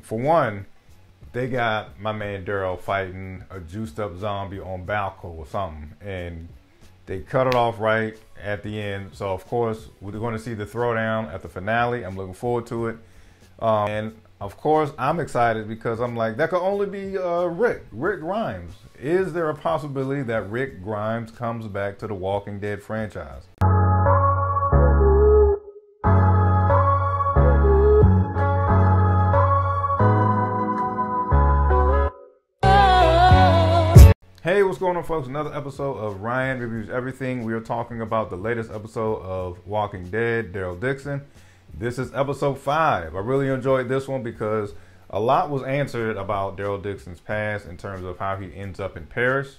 For one, they got my man Daryl fighting a juiced up zombie on Balco or something, and they cut it off right at the end. So of course we're going to see the throwdown at the finale. I'm looking forward to it, and of course I'm excited because I'm like, that could only be Rick Grimes. Is there a possibility that Rick Grimes comes back to the Walking Dead franchise? Hey, what's going on, folks? Another episode of Ryan Reviews Everything. We are talking about the latest episode of Walking Dead, Daryl Dixon. This is episode 5. I really enjoyed this one because a lot was answered about Daryl Dixon's past in terms of how he ends up in Paris,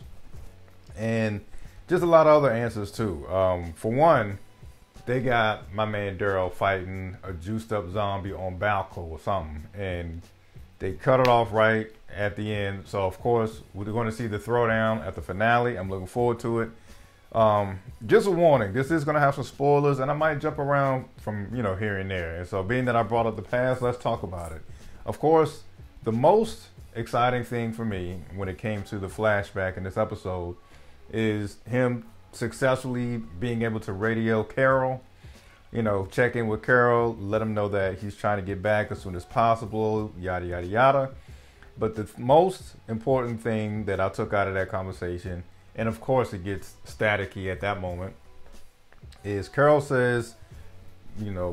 and just a lot of other answers too. For one, they got my man Daryl fighting a juiced up zombie on Balco or something, and they cut it off right at the end. So of course we're going to see the throwdown at the finale. I'm looking forward to it. Just a warning, this is going to have some spoilers, and I might jump around from here and there. And so, being that I brought up the past, let's talk about it. Of course, the most exciting thing for me when it came to the flashback in this episode is him successfully being able to radio Carol. Check in with Carol, let him know that he's trying to get back as soon as possible, yada, yada, yada. But the most important thing that I took out of that conversation, and of course it gets staticky at that moment, is Carol says,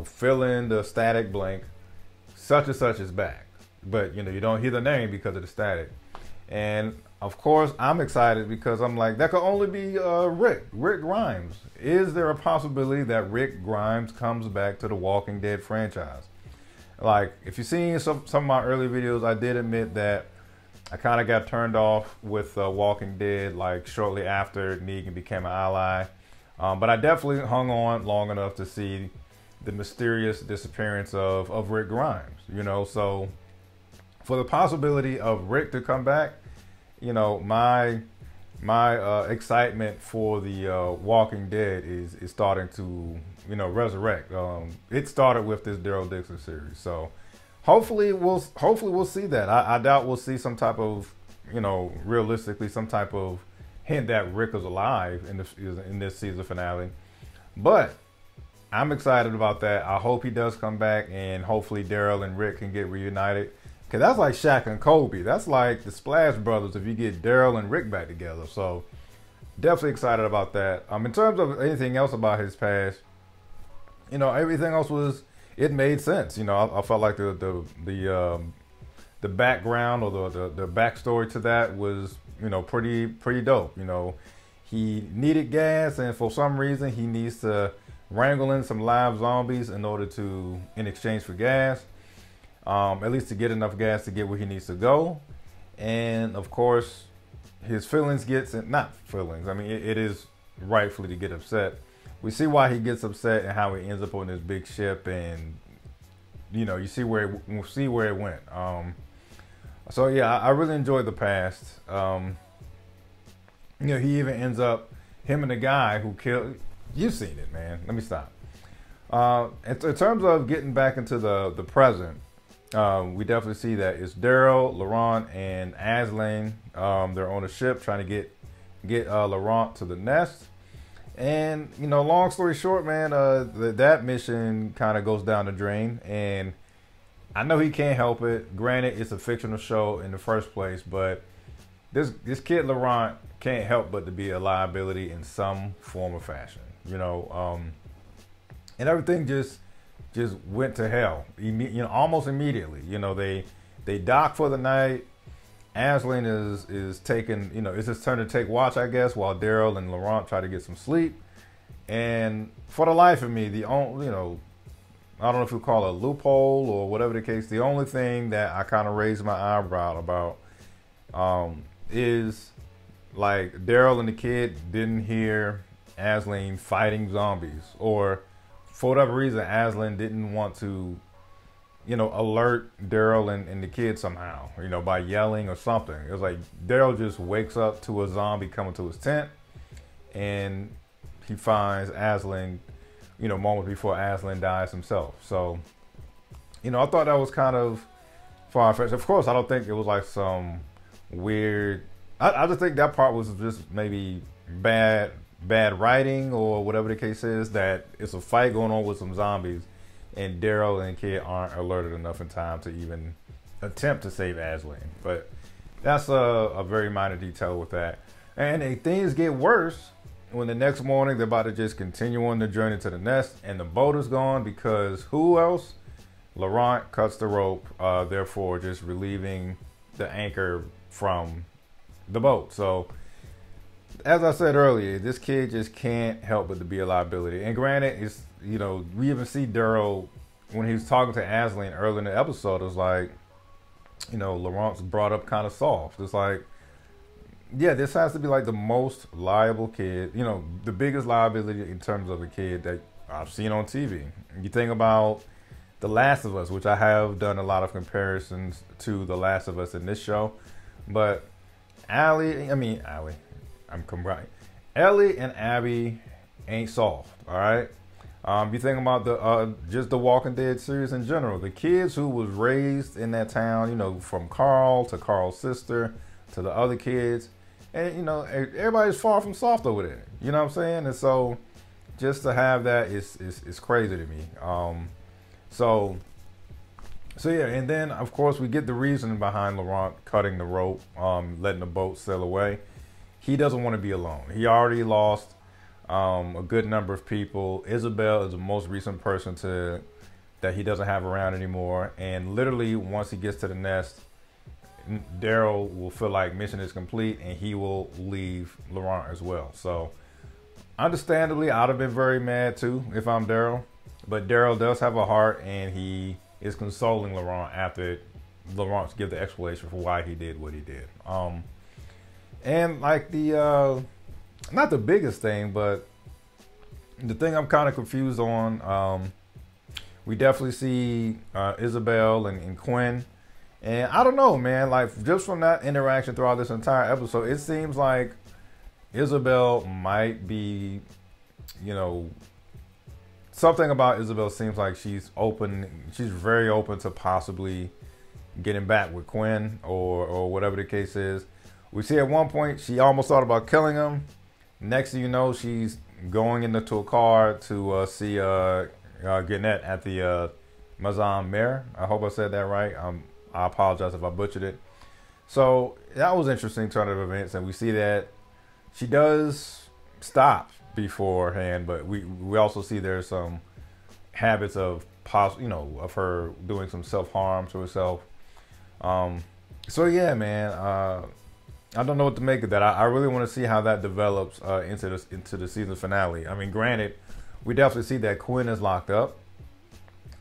fill in the static blank, such and such is back. But, you don't hear the name because of the static. And of course, I'm excited because I'm like, that could only be Rick Grimes. Is there a possibility that Rick Grimes comes back to the Walking Dead franchise? Like, if you've seen some of my early videos, I did admit that I kind of got turned off with Walking Dead, like shortly after Negan became an ally. But I definitely hung on long enough to see the mysterious disappearance of Rick Grimes, So for the possibility of Rick to come back, my excitement for the Walking Dead is starting to resurrect. It started with this Daryl Dixon series, so hopefully we'll see that. I doubt we'll see some type of realistically some type of hint that Rick is alive in this season finale, but I'm excited about that. I hope he does come back, and hopefully Daryl and Rick can get reunited. Cause that's like Shaq and Kobe. That's like the Splash Brothers if you get Daryl and Rick back together. So definitely excited about that. In terms of anything else about his past, everything else it made sense. I felt like the background or the backstory to that was pretty dope. He needed gas, and for some reason he needs to wrangle in some live zombies in exchange for gas. At least to get enough gas to get where he needs to go. And of course, his feelings not feelings. I mean, it is rightfully to get upset. We see why he gets upset and how he ends up on this big ship, and you see where it went. So yeah, I really enjoyed the past. He even ends up, him and the guy who killed. You've seen it, man. Let me stop. In terms of getting back into the present. We definitely see that it's Daryl, Laurent, and Aslan. They're on a ship trying to get Laurent to the nest. And long story short, man, that mission kind of goes down the drain. And I know he can't help it. Granted, it's a fictional show in the first place, but this kid Laurent can't help but to be a liability in some form or fashion. And everything just went to hell, almost immediately. They dock for the night. Aslan is taking, it's his turn to take watch, I guess, while Daryl and Laurent try to get some sleep. And for the life of me, I don't know if you call it a loophole or whatever the case, the only thing that I kind of raised my eyebrow about is like Daryl and the kid didn't hear Aslan fighting zombies, or for whatever reason, Aslan didn't want to, alert Daryl and the kid somehow, by yelling or something. It was like Daryl just wakes up to a zombie coming to his tent, and he finds Aslan, moments before Aslan dies himself. So, I thought that was kind of far-fetched. Of course, I don't think it was like some weird. I just think that part was just maybe bad writing or whatever the case is. That it's a fight going on with some zombies, and Daryl and Kid aren't alerted enough in time to even attempt to save Ashley. But that's a very minor detail with that. And things get worse when the next morning they're about to just continue on the journey to the nest, and the boat is gone because who else? Laurent cuts the rope, therefore just relieving the anchor from the boat. So, as I said earlier, this kid just can't help but to be a liability. And granted, it's, you know, we even see Daryl when he was talking to Ashley early in the episode. It was like, you know, Laurent's brought up kind of soft. It's like, yeah, this has to be like the most liable kid, you know, the biggest liability in terms of a kid that I've seen on TV. You think about The Last of Us, which I have done a lot of comparisons to The Last of Us in this show, but Ellie and Abby ain't soft, all right? You think about the just the Walking Dead series in general. The kids who was raised in that town, you know, from Carl to Carl's sister to the other kids, and you know, everybody's far from soft over there. You know what I'm saying? And so, just to have that is crazy to me. So yeah, and then of course we get the reason behind Laurent cutting the rope, letting the boat sail away. He doesn't want to be alone. He already lost a good number of people. Isabelle is the most recent person that he doesn't have around anymore. And literally, once he gets to the nest, Daryl will feel like mission is complete, and he will leave Laurent as well. So, understandably, I'd have been very mad too if I'm Daryl. But Daryl does have a heart, and he is consoling Laurent after Laurent gives the explanation for why he did what he did. And like the not the biggest thing, but the thing I'm kind of confused on, we definitely see Isabelle and Quinn. And I don't know, man, like just from that interaction throughout this entire episode, it seems like Isabelle might be, you know, something about Isabelle seems like she's very open to possibly getting back with Quinn or whatever the case is. We see at one point she almost thought about killing him. Next thing you know, she's going into a car to see Genet at the Maison Mère. I hope I said that right. I apologize if I butchered it. So that was interesting turn of events, and we see that she does stop beforehand, but we also see there's some habits of of her doing some self-harm to herself. So yeah, man, I don't know what to make of that. I really want to see how that develops into the season finale. I mean, granted, we definitely see that Quinn is locked up.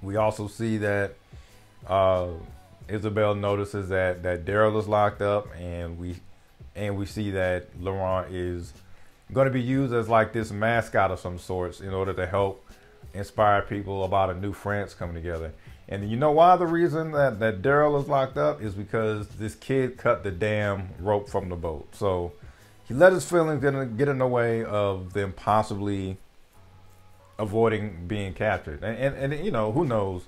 We also see that Isabelle notices that Daryl is locked up, and we see that Laurent is going to be used as like this mascot of some sorts in order to help inspire people about a new France coming together. And you know why the reason that Daryl is locked up is because this kid cut the damn rope from the boat. So he let his feelings get in the way of them possibly avoiding being captured. And you know, who knows?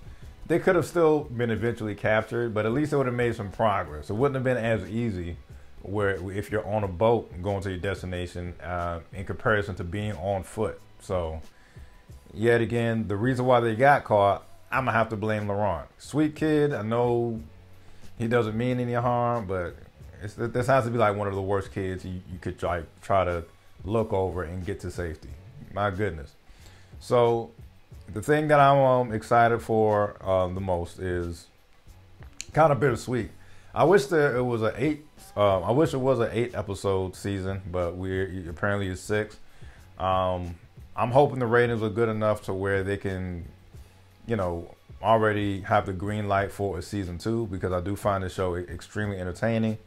They could have still been eventually captured, but at least it would have made some progress. It wouldn't have been as easy where if you're on a boat going to your destination in comparison to being on foot. So yet again, the reason why they got caught, I'm gonna have to blame Laurent. Sweet kid, I know he doesn't mean any harm, but this has to be like one of the worst kids you could try to look over and get to safety. My goodness. So the thing that I'm excited for the most is kind of bittersweet. I wish it was an 8 episode season, but apparently it's 6. I'm hoping the ratings are good enough to where they can, you know, already have the green light for a season 2, because I do find the show extremely entertaining.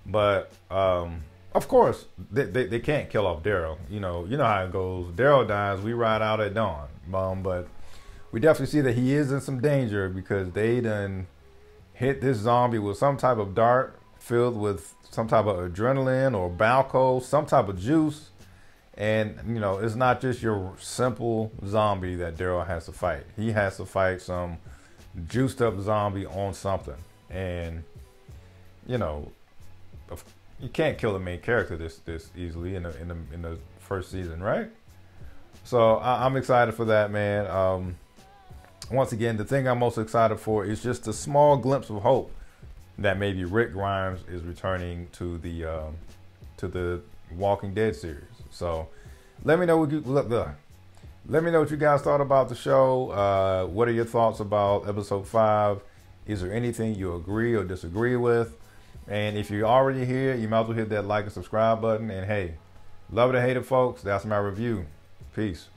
But of course, they can't kill off Daryl. You know how it goes. Daryl dies, we ride out at dawn. But we definitely see that he is in some danger because they done hit this zombie with some type of dart filled with some type of adrenaline or Balco, some type of juice. And, you know, it's not just your simple zombie that Daryl has to fight. He has to fight some juiced up zombie on something. and you know, you can't kill the main character this easily in the first season, right? So I'm excited for that, man. Once again, the thing I'm most excited for is just a small glimpse of hope that maybe Rick Grimes is returning to the Walking Dead series. So let me know what let me know what you guys thought about the show. What are your thoughts about episode 5? Is there anything you agree or disagree with? And if you're already here, you might as well hit that like and subscribe button. And hey, love it or hate it, folks. That's my review. Peace.